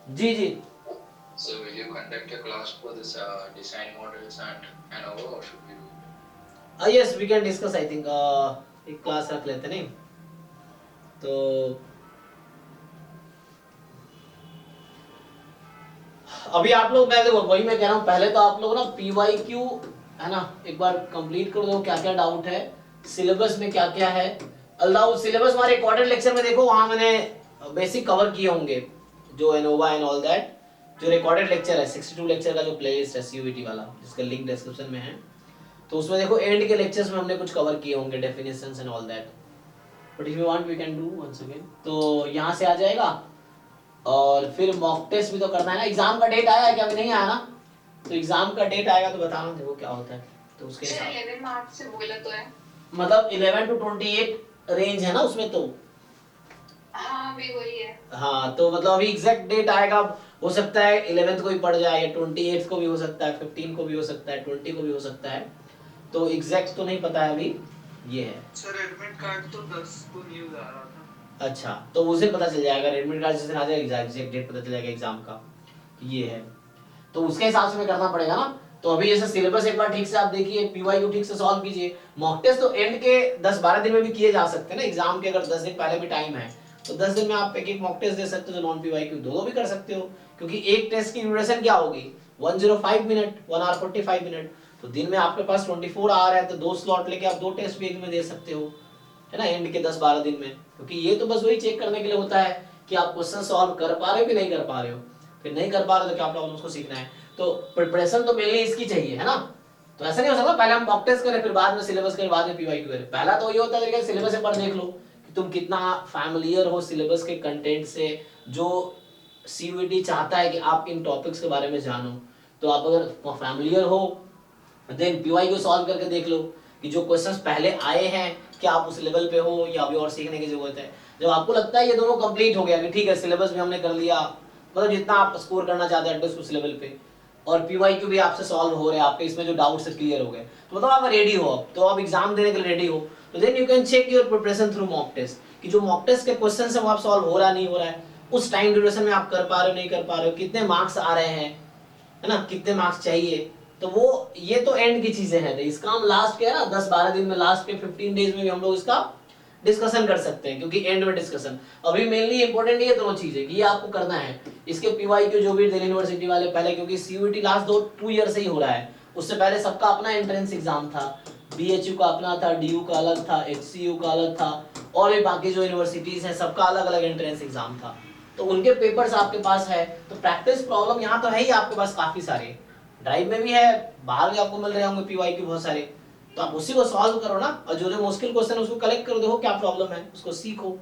जी जी। So will you conduct a class for this design models and ANOVA, or should we do it? Yes we can discuss, I think एक class रख लेते नहीं तो। अभी आप लोग, मैं देखो वही मैं कह रहा हूँ, पहले तो आप लोग ना PYQ है ना एक बार कंप्लीट कर दो, क्या क्या डाउट है सिलेबस में, क्या क्या है। अल्लाह सिलेबस हमारे रिकॉर्डेड लेक्चर में देखो, वहां मैंने बेसिक कवर किए होंगे, जो एनोवा एंड ऑल दैट। जो रिकॉर्डेड लेक्चर है 62 लेक्चर का जो प्लेलिस्ट है CUET वाला, जिसका लिंक डिस्क्रिप्शन में है, तो उसमें देखो एंड के लेक्चर्स में हमने कुछ कवर किए होंगे, definitions and all that. But if you want we can do once again, तो यहाँ से आ जाएगा। और फिर मॉक टेस्ट भी तो करना है ना। एग्जाम का डेट आया है क्या? अभी नहीं आया ना? तो एग्जाम का डेट आएगा तो बताना देखो क्या होता है, तो उसके सर हिसाब 11 मार्च से बोला तो है। मतलब 11 to 28 रेंज है ना उसमें तो। हाँ अभी वही है। हाँ तो मतलब अभी एग्जैक्ट डेट आएगा, हो सकता है 11th को ही पड़ जाए, या 28 को भी हो सकता है, 15 को भी हो सकता है, 20 को भी हो सकता है। तो एग्जैक्ट तो नहीं पता है अभी, ये है। सर एडमिट कार्ड तो 10 को न्यूज आ रहा था। अच्छा, तो उस दिन पता चल जाएगा, एडमिट कार्ड जिस दिन आ जाएगा एग्जैक्ट डेट पता चल जाएगा एग्जाम का, ये है। तो उसके हिसाब से हमें करना पड़ेगा ना। तो अभी जैसे सिलेबस एक बार ठीक से आप देखिए, PYQ ठीक से सॉल्व कीजिए। मॉक टेस्ट तो एंड के 10-12 दिन में भी किए जा सकते हैं ना, एग्जाम के अगर 10 दिन पहले भी टाइम है तो 10 दिन में आप एक एक मॉक टेस्ट दे सकते हो, तो नॉन PYQ दो भी कर सकते हो, क्योंकि एक टेस्ट की ड्यूरेशन क्या होगी 105 मिनट, 1 आवर 45 मिनट। तो दिन में आपके पास 24 आवर है, तो दो स्लॉट लेके आप दो टेस्ट भी एक में दे सकते हो, है ना, एंड के 10-12 दिन में। क्योंकि ये तो बस वही चेक करने के लिए होता है कि आप क्वेश्चन सॉल्व कर पा रहे हो कि नहीं कर पा रहे हो। फिर नहीं कर पा रहे हो तो क्या प्रॉब्लम, उसको सीखना है। तो प्रिपरेशन तो मेनली इसकी चाहिए, है ना। तो ऐसा नहीं हो सकता पहले हम मॉक टेस्ट करें फिर बाद में सिलेबस करें बाद में PYQ करें। पहला तो ये होता है कि सिलेबस एक बार देख लो कि तुम कितना फैमिलियर हो सिलेबस के कंटेंट से, जो CUET चाहता है कि आप इन टॉपिक्स के बारे में जानो। तो आप अगर फैमिलियर हो देन PYQ सॉल्व करके देख लो कि जो क्वेश्चंस पहले आए हैं क्या आप उस लेवल पे हो या अभी और सीखने की जरूरत है। जब आपको लगता है ये दोनों कंप्लीट हो गया कि ठीक है सिलेबस भी हमने कर लिया, मतलब जितना आप स्कोर करना चाहते हैं एटलीस्ट उस लेवल पे, और PYQ भी आपसे सॉल्व हो रहे हैं, आपके इसमें जो डाउट्स है क्लियर हो गए, तो मतलब आप रेडी हो, अब तो आप एग्जाम देने के लिए रेडी हो। तो then you can check your preparation through mock test, कि जो मॉक टेस्ट के क्वेश्चन है वो आप सॉल्व हो रहा है नहीं हो रहा है, उस टाइम ड्यूरेशन में आप कर पा रहे हो नहीं कर पा रहे हो, कितने मार्क्स आ रहे हैं, है ना, कितने मार्क्स चाहिए। तो वो ये तो एंड की चीजें हैं, तो इसका हम लास्ट के है ना 10-12 दिन में, लास्ट के 15 डेज में भी हम लोग इसका डिस्कशन कर सकते हैं, क्योंकि एंड में डिस्कशन अभी मेनली इंपॉर्टेंट ये दोनों चीजें कि ये आपको करना है। इसके PYQ जो भी दिल्ली यूनिवर्सिटी वाले पहले, क्योंकि CUET लास्ट 2 ईयर से ही हो रहा है, उससे पहले सबका अपना एंट्रेंस एग्जाम था, BHU का अपना था, DU का अलग था, HCU का अलग था, और भी बाकी जो यूनिवर्सिटीज हैं सबका अलग अलग एंट्रेंस एग्जाम था। तो उनके पेपर्स आपके पास है, तो प्रैक्टिस प्रॉब्लम यहाँ तो है ही आपके पास काफी सारे, ड्राइव में भी है, बाहर भी आपको मिल रहे होंगे PYQ बहुत सारे। तो आप उसी को सॉल्व करो ना, और जो जो मुश्किल क्वेश्चन है उसको कलेक्ट करो, देखो क्या प्रॉब्लम है उसको सीखो,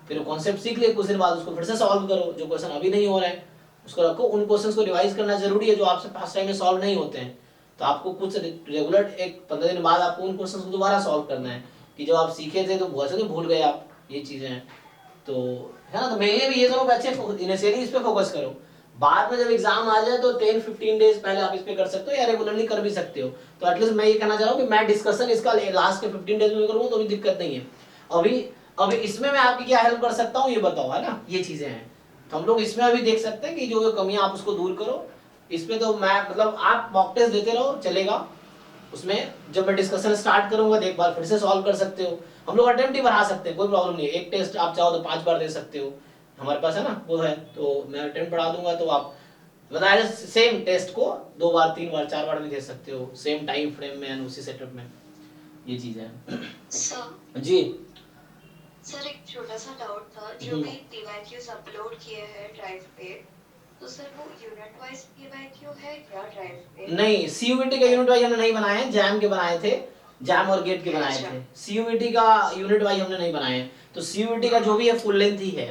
फिर वो कॉन्सेप्ट सीख ले, कुछ दिन बाद उसको फिर से सॉल्व करो, जो क्वेश्चन अभी नहीं हो रहा है उसको रखो। उन क्वेश्चंस को रिवाइज करना जरूरी है जो आपसे पास्ट टाइम में सॉल्व नहीं होते हैं। तो आपको कुछ रेगुलर एक 15 दिन बाद आपको उन क्वेश्चंस को दोबारा सॉल्व करना है, कि जो आप सीखे थे तो वैसे तो भूल गए आप, ये चीजें हैं। तो है ना, तो मेरे भी ये दोनों बच्चे इनिशियली इस पे फोकस करो, बाद में जब एग्जाम आ जाए तो 10-15 डेज पहले आप इस पे कर सकते हो या रेगुलरली कर भी सकते हो। तो एटलीस्ट मैं ये कहना चाह रहा हूँ कि मैं डिस्कशन इसका लास्ट के 15 डेज में करूँगा तो भी दिक्कत नहीं है। अभी अभी इसमें मैं आपकी क्या हेल्प कर सकता हूँ ये बताओ, है ना, ये चीजें हैं। तो हम लोग इसमें अभी देख सकते हैं कि जो जो कमियां आप उसको दूर करो। इसमें तो मैं मतलब आप मॉक टेस्ट देते रहो चलेगा, उसमें जब मैं डिस्कशन स्टार्ट करूंगा तो एक बार फिर से सॉल्व कर सकते हो। हम लोग अटेम्प्ट ही बढ़ा सकते हैं, कोई प्रॉब्लम नहीं है, एक टेस्ट आप चाहो तो 5 बार दे सकते हो, हमारे पास है ना वो है, तो मैं अटेम्प्ट बढ़ा दूंगा तो आप बताया सेम टेस्ट को 2 बार 3 बार 4 बार भी दे सकते हो, सेम टाइम फ्रेम में एंड उसी सेटअप में, ये चीज है। सर जी सर एक छोटा सा डाउट था, जो भी PYQs अपलोड किए हैं ड्राइव पे, तो सर वो यूनिट वाइज PYQ है या ड्राइव पे? नहीं, CUET का यूनिट वाइज हमने नहीं बनाए हैं, जैम के बनाए थे, जैम और गेट के बनाए थे। CUET का यूनिट वाइज हमने नहीं बनाए हैं, तो CUET का जो भी है फुल लेंथ ही है।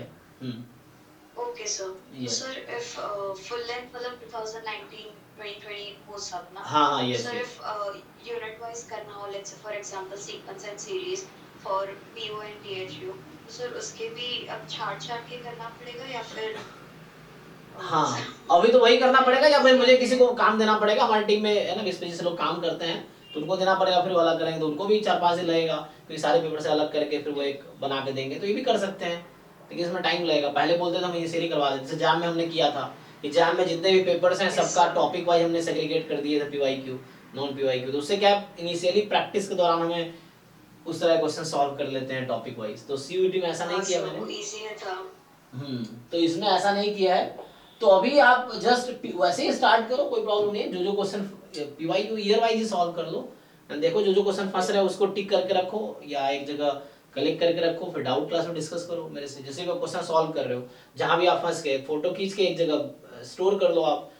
Okay sir. Yes. Sir if full length मतलब 2019 2020 वो सब ना? हाँ हाँ yes sir yes. If unit wise करना हो, let's say for example sequence and series for PO and DHU, तो सर उसके भी अब छाट छाट के करना पड़ेगा या फिर हाँ अभी तो वही करना पड़ेगा, या फिर मुझे किसी को काम देना पड़ेगा, हमारी टीम में है ना 20-25 लोग काम करते हैं, तो उनको देना पड़ेगा, फिर वो अलग करेंगे तो उनको भी 4-5 दिन लगेगा, फिर सारे पेपर से अलग करके फिर वो एक बना के देंगे, तो ये भी कर सकते हैं। लेकिन इसमें टाइम लगेगा। पहले बोलते थे हम इनिशियली करवा देते, जैसे जैम में हमने किया था कि जैम में जितने भी पेपर्स हैं सबका टॉपिक वाइज हमने सेग्रीगेट कर दिए थे, पीवाईक्यू नॉन पीवाईक्यू। तो उससे क्या इनिशियली प्रैक्टिस के दौरान हमें उस तरह क्वेश्चन सॉल्व कर लेते हैं टॉपिक वाइज। तो सीयूईटी में ऐसा नहीं किया मैंने। इजी था। तो इसमें ऐसा नहीं किया है। तो अभी आप जस्ट वैसे ही स्टार्ट करो, कोई प्रॉब्लम नहीं है। जो जो क्वेश्चन पीवाईक्यू ईयर वाइज ही सॉल्व कर लो। देखो जो जो क्वेश्चन फंस रहे हैं उसको टिक करके रखो या एक जगह कलेक्ट करके रखो, फिर डाउट क्लास में डिस्कस करो मेरे से। जैसे भी क्वेश्चन सॉल्व कर रहे हो, जहां भी आप फंस गए फोटो खींच के एक जगह स्टोर कर लो आप,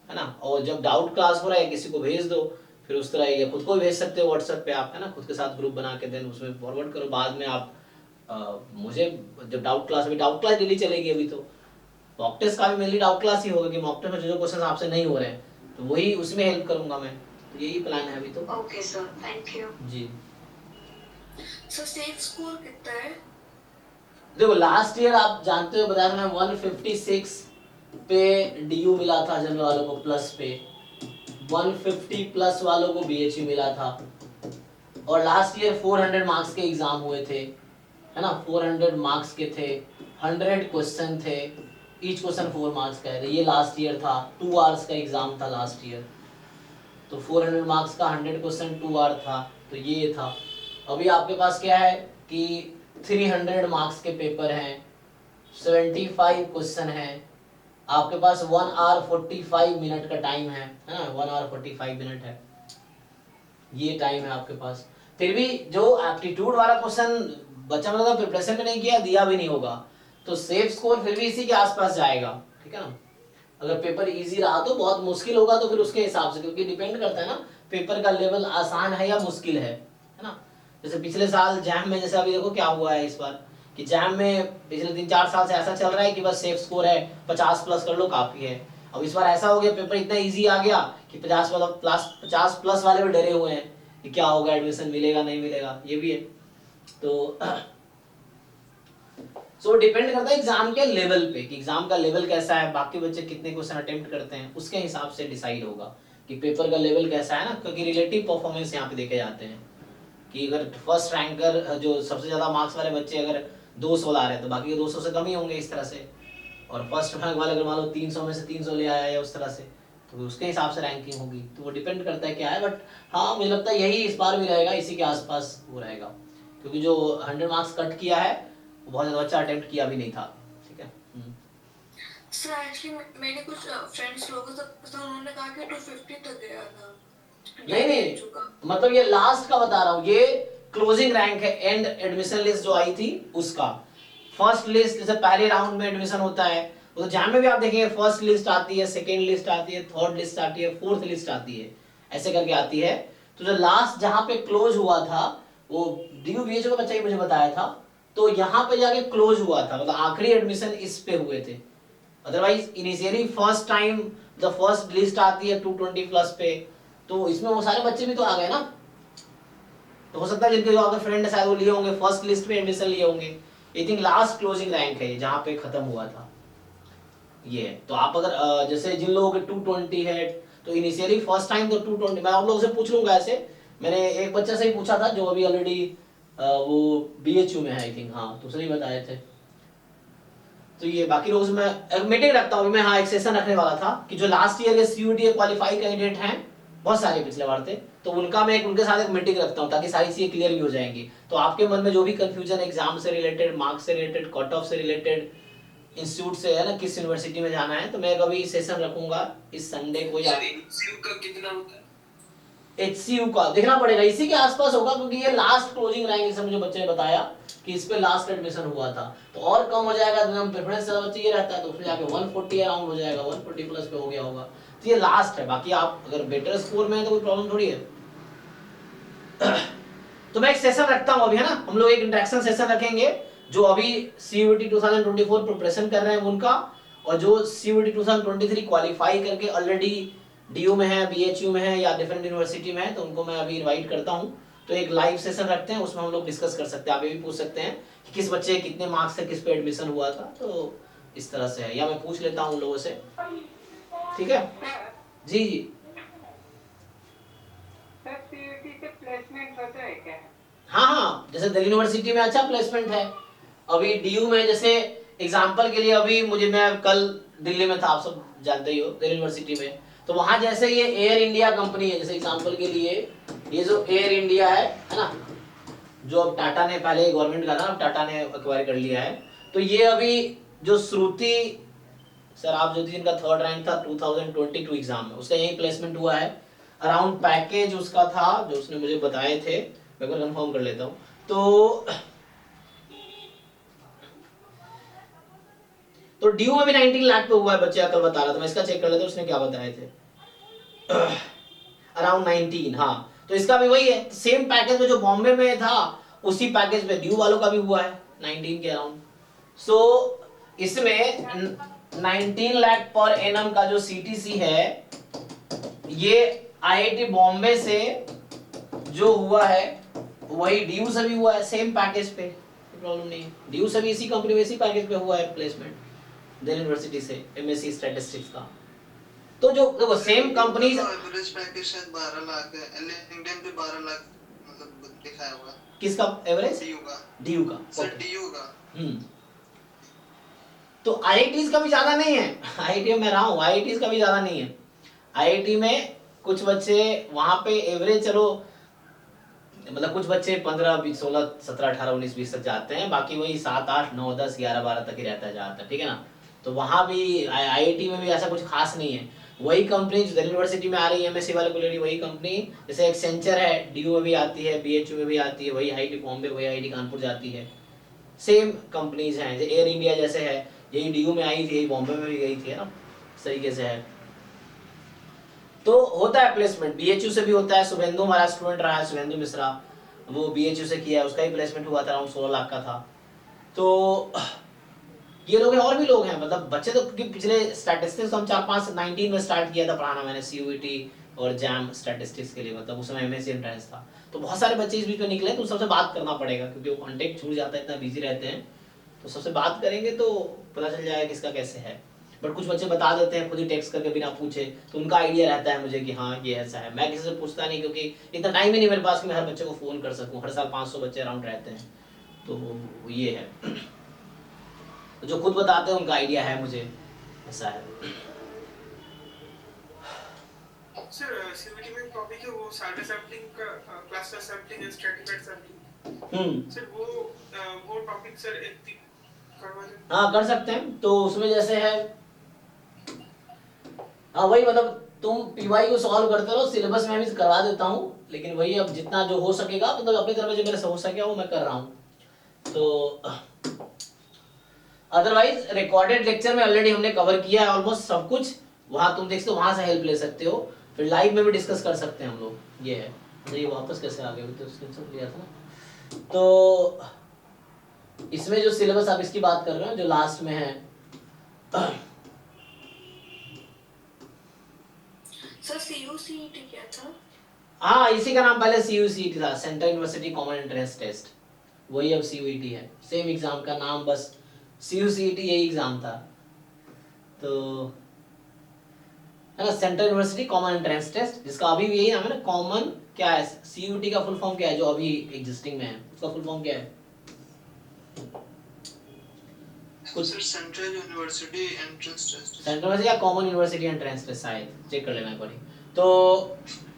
है ना। और जब डाउट क्लास हो रहा है किसी को भेज दो, फिर उस तरह या खुद को भी भेज सकते हो व्हाट्सएप पे आप, है ना, खुद के साथ ग्रुप बना के देन उसमें फॉरवर्ड करो। बाद में आप मुझे जब डाउट क्लास, अभी डाउट क्लास डेली चलेगी अभी, तो मॉक टेस्ट का भी मेनली डाउट क्लास ही होगा कि मॉक टेस्ट में जो जो क्वेश्चन आपसे नहीं हो रहे हैं तो वही उसमें हेल्प करूंगा मैं। तो यही प्लान है अभी तो। ओके सर, थैंक यू जी। सर। सेफ स्कोर कितना है? देखो लास्ट ईयर आप जानते हो, बताया मैं 156 पे डीयू मिला था जनरल वालों को, प्लस पे 150 प्लस वालों को बीएचयू मिला था। और लास्ट ईयर 400 मार्क्स के एग्जाम हुए थे, है ना, 400 मार्क्स के थे, 100 क्वेश्चन थे, ईच क्वेश्चन 4 मार्क्स का है। ये लास्ट ईयर था, 2 आवर्स का एग्जाम था लास्ट ईयर। तो 400 मार्क्स का 100 क्वेश्चन 2 आवर था, तो ये था। अभी आपके पास क्या है कि 300 मार्क्स के पेपर हैं, 75 क्वेश्चन हैं, आपके पास 1 आवर 45 मिनट का टाइम है ना, 1 आवर 45 मिनट है, ये टाइम है आपके पास। फिर भी जो एप्टीट्यूड वाला क्वेश्चन बच्चा मतलब प्रिपरेशन में नहीं किया, दिया भी नहीं होगा, तो सेफ स्कोर फिर भी इसी के आसपास जाएगा, ठीक है ना। अगर पेपर इजी रहा तो, बहुत मुश्किल होगा तो फिर उसके हिसाब से, क्योंकि डिपेंड करता है ना पेपर का लेवल आसान है या मुश्किल है ना। जैसे पिछले साल जैम में, जैसे अभी देखो क्या हुआ है इस बार कि जैम में पिछले 3-4 साल से ऐसा चल रहा है कि बस सेफ स्कोर है 50 प्लस कर लो काफी है। अब इस बार ऐसा हो गया, पेपर इतना इजी आ गया कि 50 प्लस वाले भी डरे हुए हैं कि क्या होगा, एडमिशन मिलेगा नहीं मिलेगा, ये भी है। तो सो डिपेंड करता है एग्जाम के लेवल पे कि एग्जाम का लेवल कैसा है, बाकी बच्चे कितने क्वेश्चन अटेम्प्ट करते हैं, उसके हिसाब से डिसाइड होगा कि पेपर का लेवल कैसा है ना। क्योंकि रिलेटिव परफॉर्मेंस यहाँ पे देखे जाते हैं कि अगर फर्स्ट रैंकर जो सबसे ज्यादा मार्क्स वाले बच्चे अगर 200 ला रहे हैं तो बाकी के 200 से कम ही होंगे इस तरह से। और फर्स्ट रैंक वाले अगर मान लो 300 में से 300 ले आया या उस तरह से, तो उसके हिसाब से रैंकिंग होगी। तो वो डिपेंड करता है क्या है। बट हाँ मुझे लगता है यही इस बार भी रहेगा, इसी के आसपास वो रहेगा, क्योंकि जो 100 मार्क्स कट किया है वो बहुत ज्यादा अच्छा अटेम्प्ट किया भी नहीं था, ठीक है। सर एक्चुअली मैंने कुछ फ्रेंड्स लोगों से पूछा, उन्होंने कहा कि 250 तक गया था। नहीं मतलब ये लास्ट का बता रहा हूँ, ये क्लोजिंग रैंक है, एंड एडमिशन लिस्ट जो आई थी उसका। फर्स्ट लिस्ट जैसे पहले राउंड में एडमिशन होता है, तो जहां में भी आप देखेंगे फर्स्ट लिस्ट आती है, सेकेंड लिस्ट आती है, थर्ड लिस्ट आती है, फोर्थ लिस्ट आती है, ऐसे करके आती है। तो जो लास्ट जहां पे क्लोज हुआ था वो डीयूबीएचओ का बच्चा ही मुझे बताया था, तो यहाँ पे जाके क्लोज हुआ था, मतलब आखिरी एडमिशन इस पे हुए थे। Otherwise initially first time the first list आती है 220 प्लस पे, तो इसमें वो सारे बच्चे भी तो आ गए ना। तो हो सकता है जिनके जो आपके फ्रेंड शायद वो लिए होंगे फर्स्ट लिस्ट पे एडमिशन लिए होंगे। I think last closing rank है जहां पे खत्म हुआ था ये। तो आप अगर जैसे जिन लोगों के 220 है तो इनिशियली फर्स्ट टाइम तो 220, मैं आप लोगों से पूछ लूंगा ऐसे। मैंने एक बच्चे से ही पूछा था जो अभी ऑलरेडी वो बीएचयू में है आई थिंक, हाँ तो उसने ही बताए थे। तो ये बाकी लोगों से मैं मीटिंग रखता हूँ, मैं हाँ एक सेशन रखने वाला था कि जो लास्ट ईयर के सीयूटी क्वालिफाई कैंडिडेट हैं, बहुत सारे पिछले बार थे, तो उनका मैं उनके साथ एक मीटिंग रखता हूँ ताकि सारी चीजें क्लियर भी हो जाएंगी। तो आपके मन में जो भी कंफ्यूजन एग्जाम से रिलेटेड, मार्क्स से रिलेटेड, कट ऑफ से रिलेटेड, इंस्टीट्यूट से है ना, किस यूनिवर्सिटी में जाना है, तो मैं कभी सेशन रखूंगा इस संडे को। या का कितना होता है? एचसीयू का देखना पड़ेगा, इसी के आसपास होगा क्योंकि ये लास्ट क्लोजिंग रैंक जैसे मुझे बच्चे ने बताया कि इस पे लास्ट एडमिशन हुआ था। तो और कम हो जाएगा तो हम प्रेफरेंस ज्यादा बच्चे ये रहता है तो उसमें जाके 140 अराउंड हो जाएगा, 140 प्लस पे हो गया होगा। तो ये लास्ट है, बाकी आप अगर बेटर स्कोर में है तो कोई प्रॉब्लम थोड़ी है। तो मैं एक सेशन रखता हूं अभी, है ना, हम लोग एक इंटरेक्शन सेशन रखेंगे जो अभी सीयूटी 2024 प्रिपरेशन कर रहे हैं उनका, और जो सीयूटी 2023 क्वालिफाई करके ऑलरेडी डीयू में है, बीएचयू में है या डिफरेंट यूनिवर्सिटी में है, तो उनको मैं अभी इनवाइट करता हूं। तो एक लाइव सेशन रखते हैं, उसमें हम लोग डिस्कस कर सकते हैं। आप ये भी पूछ सकते हैं कि किस बच्चे कितने मार्क्स से किस पे एडमिशन हुआ था, तो इस तरह से है, या मैं पूछ लेता हूं उन लोगों से, ठीक है। जी जी सीयूटी से प्लेसमेंट होता है क्या? हाँ हाँ, जैसे दिल्ली यूनिवर्सिटी में अच्छा प्लेसमेंट है, अभी डीयू में जैसे एग्जांपल के लिए अभी मैं कल दिल्ली में था, आप सब जानते ही हो, दिल्ली यूनिवर्सिटी में। तो वहां जैसे ये एयर इंडिया कंपनी है, जैसे एग्जांपल के लिए ये जो एयर इंडिया है ना, जो अब टाटा ने, पहले गवर्नमेंट का था, अब टाटा ने एक्वायर कर लिया है। तो ये अभी जो श्रुति सर, आप जो जिनका 3rd रैंक था 2022 एग्जाम में, उसका यही प्लेसमेंट हुआ है। अराउंड पैकेज उसका था जो उसने मुझे बताए थे, मैं एक बार कंफर्म कर लेता हूँ। तो ड्यू में भी 19 लाख पे हुआ है, बच्चे कल बता रहा था, मैं इसका चेक कर लेता हूँ उसने क्या बताए थे। अराउंड 19, हाँ। तो इसका भी वही है, सेम पैकेज में जो बॉम्बे में था उसी पैकेज पे ड्यू वालों का भी हुआ है 19 के अराउंड। सो इसमें 19 लाख पर एनम का जो सीटीसी है, ये आईआईटी बॉम्बे से जो हुआ है वही ड्यू से भी हुआ है, सेम पैकेज पे, प्रॉब्लम नहीं है। ड्यू से भी इसी कंपनी में इसी पैकेज पे हुआ है प्लेसमेंट, दिल्ली यूनिवर्सिटी से एमएससी स्टैटिस्टिक्स का। तो जो देखो सेम कंपनीज, एवरेज पैकेज शायद 12 लाख है, लिंक्डइन पे 12 लाख मतलब दिखाया हुआ। किसका एवरेज? डीयू का सर, डीयू का। तो आईआईटीज का भी ज्यादा नहीं है, आईआईटी में रहा हूँ, आईआईटीज का भी ज्यादा नहीं है। आईआईटी में कुछ बच्चे वहां पे एवरेज, चलो मतलब कुछ बच्चे 15 20 16 17 18 19 20 तक जाते हैं, बाकी वही 7 8 9 10 11 12 तक ही रहता है ज्यादातर, ठीक है ना। तो वहां भी आईआईटी में भी ऐसा कुछ खास नहीं है। वही कंपनी जो दिल्ली यूनिवर्सिटी में आ रही है एमएससी वाले को ले रही, वही कंपनी जैसे एक्सेंचर है, डीयू में भी आती है, बीएचयू में भी आती है, वही आईआईटी बॉम्बे, वही आईआईटी कानपुर जाती है। सेम कंपनीज हैं, जैसे एयर इंडिया जैसे है, यही डीयू में आई थी, यही बॉम्बे में भी गई थी, है ना, इस तरीके से है। तो होता है प्लेसमेंट, बीएचयू से भी होता है। शुभेंदु हमारा स्टूडेंट रहा है, शुभेंदु मिश्रा, वो बीएचयू से किया है, उसका ही प्लेसमेंट हुआ था, अराउंड 16 लाख का था। तो ये लोग हैं, और भी लोग हैं, मतलब बच्चे तो, क्योंकि पिछले स्टैटिस्टिक्स हम 4-5 19 में स्टार्ट किया था पढ़ाना मैंने, सीयूईटी और जैम स्टैटिस्टिक्स के लिए, मतलब उस समय एमएससी एंट्रेंस था। तो बहुत सारे बच्चे इस बीच में निकले, तो सबसे बात करना पड़ेगा, क्योंकि वो कांटेक्ट छूट जाता है, इतना बिजी रहते हैं। तो सबसे बात करेंगे तो पता चल जाएगा किसका कैसे है। बट कुछ बच्चे बता देते हैं खुद ही टेक्स्ट करके बिना पूछे, तो उनका आइडिया रहता है मुझे कि हाँ ये ऐसा है। मैं किसी से पूछता नहीं, क्योंकि इतना टाइम ही नहीं मेरे पास कि मैं हर बच्चे को फोन कर सकूं। हर साल 500 बच्चे अराउंड रहते हैं, तो ये है। तो जो खुद बताते हैं उनका आइडिया है मुझे, ऐसा है। सर, सीयूईटी में टॉपिक है वो सारे सैंपलिंग का, cluster sampling, stratified sampling. Sir वो टॉपिक सर एक करवा दें। हाँ कर सकते हैं। तो उसमें जैसे है, हाँ वही, मतलब तुम पीवाई को सॉल्व करते रहो, सिलेबस में भी करवा देता हूँ, लेकिन वही अब जितना जो हो सकेगा, मतलब अपनी तरफ से मेरे से हो सके वो मैं कर रहा हूँ। तो अदरवाइज रिकॉर्डेड लेक्चर में ऑलरेडी हमने कवर किया है ऑलमोस्ट सब कुछ, वहां तुम देख सकते हो, वहां से हेल्प ले सकते हो, फिर लाइव में भी डिस्कस कर सकते हैं हम लोग। ये है। तो ये वापस कैसे आ गए, तो स्क्रीनशॉट लिया था ना। तो इसमें जो सिलेबस आप इसकी बात कर रहे हो, जो लास्ट में है, सर सीयूसीईटी क्या था? हाँ इसी का नाम पहले सीयूसीईटी था, central university common entrance test, वही अब सीयूईटी है, सेम एग्जाम का नाम, बस सीयूसीईटी यही एग्जाम था। तो है ना, central university common entrance test, जिसका अभी भी यही नाम है ना, कॉमन क्या है, सीयूईटी का फुल फॉर्म क्या है जो अभी एग्जिस्टिंग में है, उसका फुल फॉर्म क्या है? कुछ central university entrance test, central university या कॉमन यूनिवर्सिटी एंट्रेंस टेस्ट, शायद चेक कर लेना एक बार। तो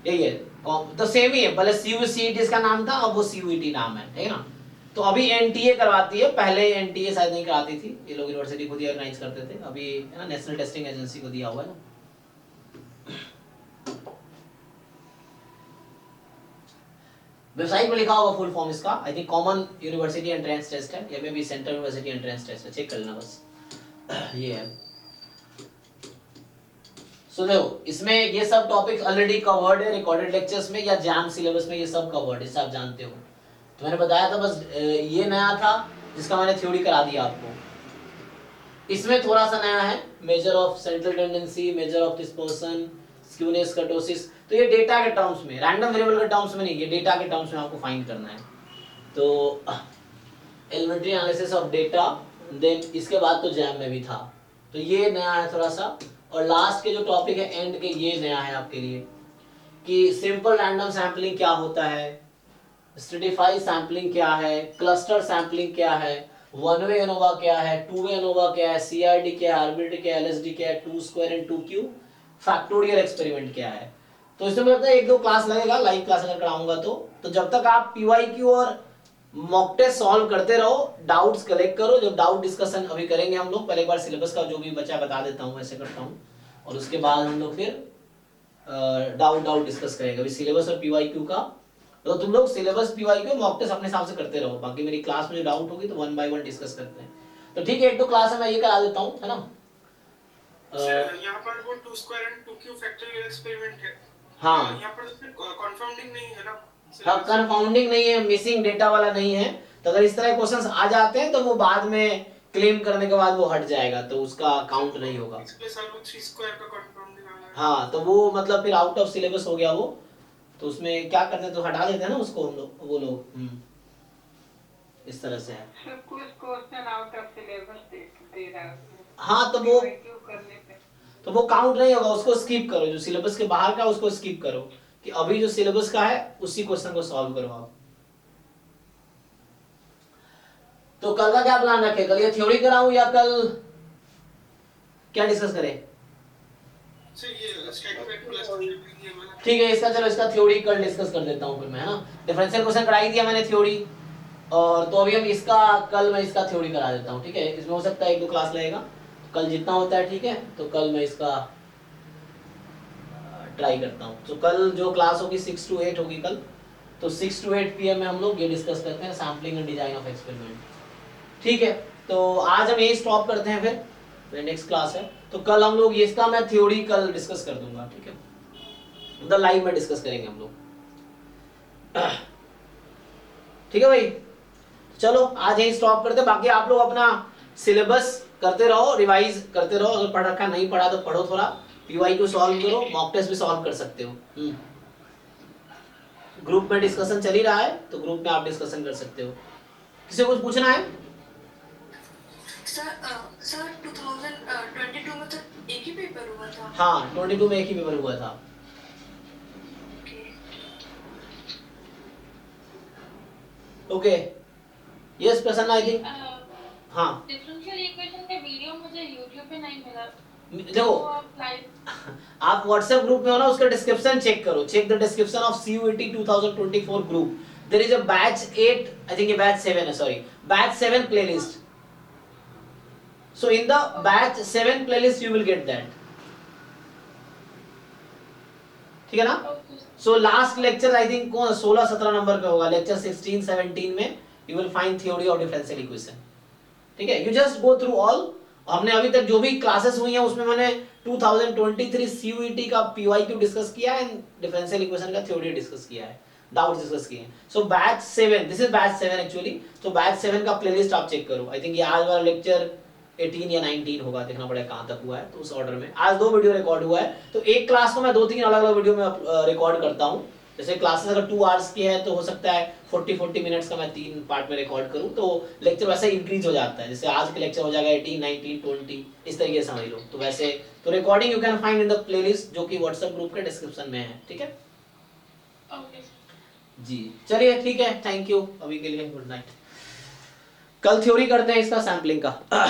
यही है, तो सेम ही है, पहले सीयूसीईटी इसका नाम था, अब वो सीयूईटी नाम है, ठीक है ना। तो अभी एनटीए करवाती है, पहले एनटीए शायद नहीं कराती थी, ये लोग यूनिवर्सिटी खुद ही ऑर्गेनाइज करते थे, अभी है ना नेशनल टेस्टिंग एजेंसी को दिया हुआ है ना। वेबसाइट में लिखा होगा फुल फॉर्म इसका, I think common university entrance test है, या maybe central university entrance test है, चेक कर लेना बस। ये है। सो देखो इसमें ये सब टॉपिक ऑलरेडी कवर्ड है रिकॉर्डेड लेक्चर्स में या जैम सिलेबस में, ये सब कवर्ड है, इससे आप जानते हो। तो मैंने बताया था, बस ये नया था जिसका मैंने थ्योरी करा दिया आपको। इसमें थोड़ा सा नया है, measure of central tendency, measure of dispersion, skewness, kurtosis. तो ये डेटा के टर्म्स में, रैंडम वेरिएबल के टर्म्स में नहीं, ये डेटा के टर्म्स में आपको फाइंड करना है। तो elementary analysis of data, then इसके बाद तो जैम में भी था, तो ये नया है थोड़ा सा। और लास्ट के जो टॉपिक है एंड के, ये नया है आपके लिए कि सिंपल रैंडम सैम्पलिंग क्या होता है, स्ट्रेटिफाइड सैम्पलिंग क्या है, क्लस्टर सैम्पलिंग क्या है। वन वे एनोवा क्या है, टू वे एनोवा क्या है, सीआरडी क्या है, आर्बिट्रेरी क्या है, एलएसडी क्या है, two square and two cube, factorial experiment क्या है। तो इसमें मतलब एक दो क्लास लगेगा, लाइव क्लास अगर कराऊंगा तो जब तक आप पीवाईक्यू और मॉक टेस्ट सॉल्व करते रहो, डाउट्स कलेक्ट करो। जब डाउट डिस्कशन अभी करेंगे हम लोग, पहले एक बार सिलेबस का जो भी बचा बता देता हूँ, वैसे करता हूँ, और उसके बाद हम लोग फिर डाउट डिस्कस करेंगे। अभी सिलेबस और पीवाईक्यू का, तो तुम लोग सिलेबस पीवाईक्यू मॉक टेस्ट अपने हिसाब से करते रहो, बाकी मेरी क्लास में जो डाउट होगी तो वन बाय वन डिस्कस करते हैं। तो ठीक है, एक दो क्लास है मैं ये करा देता हूँ, है ना। सर यहाँ पर वो 2 square and 2 cube factorial experiment है। हाँ, यहाँ पर कंफाउंडिंग नहीं है ना। हाँ कंफाउंडिंग नहीं है, मिसिंग डेटा वाला नहीं है। तो अगर इस तरह क्वेश्चंस आ जाते हैं तो वो बाद में क्लेम करने के बाद वो हट जाएगा, तो उसका काउंट नहीं होगा। इसमें सर वो 3 स्क्वायर का कंफाउंडिंग आ रहा है। हाँ, तो वो मतलब फिर आउट ऑफ सिलेबस हो गया वो, तो उसमें क्या करते हैं, तो हटा देते हैं ना उसको हम लोग, वो लोग इस तरह से है। सर कुछ क्वेश्चन आउट ऑफ सिलेबस दे रहा है। हाँ, तो वो क्यों करने पे तो वो काउंट नहीं होगा, उसको स्किप करो। जो सिलेबस के बाहर का उसको स्किप करो, कि अभी जो सिलेबस का है उसी क्वेश्चन को सॉल्व करो आप। तो कल का क्या प्लान रखे, कल ये थ्योरी कराऊं या कल क्या डिस्कस करें? सर ये स्टैटिक प्लस ये वाला। ठीक है, इसका चलो इसका थ्योरी कल डिस्कस कर देता हूं फिर मैं, है ना। डिफरेंशियल क्वेश्चन कराई दिया मैंने थ्योरी, और तो अभी हम इसका कल मैं इसका थ्योरी करा देता हूं, ठीक है। इसमें हो सकता है एक दो क्लास लगेगा, कल जितना होता है, ठीक है। तो कल मैं इसका ट्राई करता हूं। तो कल जो क्लास होगी 6 to 8 होगी कल, तो 6 to 8 PM में हम लोग ये डिस्कस करते हैं sampling and design of experiment, ठीक है। तो आज हम यही स्टॉप करते हैं, फिर नेक्स्ट क्लास है तो कल हम लोग इसका मैं थ्योरी कल डिस्कस कर दूंगा, ठीक है। मतलब लाइव में डिस्कस करेंगे हम लोग, ठीक है भाई। चलो आज यही स्टॉप करते हैं, बाकी आप लोग अपना सिलेबस करते रहो, रिवाइज करते रहो। अगर पढ़ रखा नहीं पढ़ा तो पढ़ो थोड़ा, पीवाईक्यू सॉल्व करो, मॉक टेस्ट भी सॉल्व कर सकते हो। ग्रुप में डिस्कशन चल ही रहा है, तो ग्रुप में आप डिस्कशन कर सकते हो। किसी को कुछ पूछना है? सर 2022 में तो एक ही पेपर हुआ था। हाँ, 22 में एक ही पेपर हुआ था। Okay, yes Prasanna, I think. हाँ डिफरेंशियल इक्वेशन के वीडियो मुझे YouTube पे नहीं मिला। देखो, तो आप लाइव आप व्हाट्सएप ग्रुप में हो ना, उसका डिस्क्रिप्शन चेक करो, check the description of CUET 2024 group. There is a batch 8, I think ये बैच 7 है, sorry, batch 7 playlist. So in the batch 7 playlist you will get that, ठीक है ना। So last lecture I think कौन 16-17 number पे होगा, lecture 16-17 में you will find theory of differential equation, ठीक है। You just go through all. हमने अभी तक जो भी क्लासेस हुई हैं उसमें मैंने 2023 CUET का PYQ डिस्कस किया है, डिफरेंशियल इक्वेशन का थ्योरी डिस्कस किया है, डाउट्स डिस्कस किए हैं। So batch 7, this is batch 7 actually. तो बैच 7 का प्लेलिस्ट आप चेक करो। आई थिंक ये आज वाला लेक्चर 18 या 19 होगा, देखना पड़ेगा कहां तक हुआ है, तो उस ऑर्डर में आज 2 वीडियो रिकॉर्ड हुआ है। तो एक क्लास को मैं 2-3 अलग-अलग वीडियो में रिकॉर्ड करता हूं। जैसे क्लासेस अगर 2 आवर्स की है तो हो सकता है 40 मिनट्स का मैं 3 पार्ट में रिकॉर्ड करूं, तो लेक्चर वैसे इंक्रीज हो जाता है। जैसे आज का लेक्चर हो जाएगा 18, 19, 20 इस तरीके से समझ लो। तो वैसे तो recording you can find in the playlist जो कि व्हाट्सएप ग्रुप के डिस्क्रिप्शन में है, ठीक है ओके जी। चलिए ठीक है, थैंक यू, अभी के लिए गुड नाइट। कल थ्योरी करते हैं इसका सैम्पलिंग का।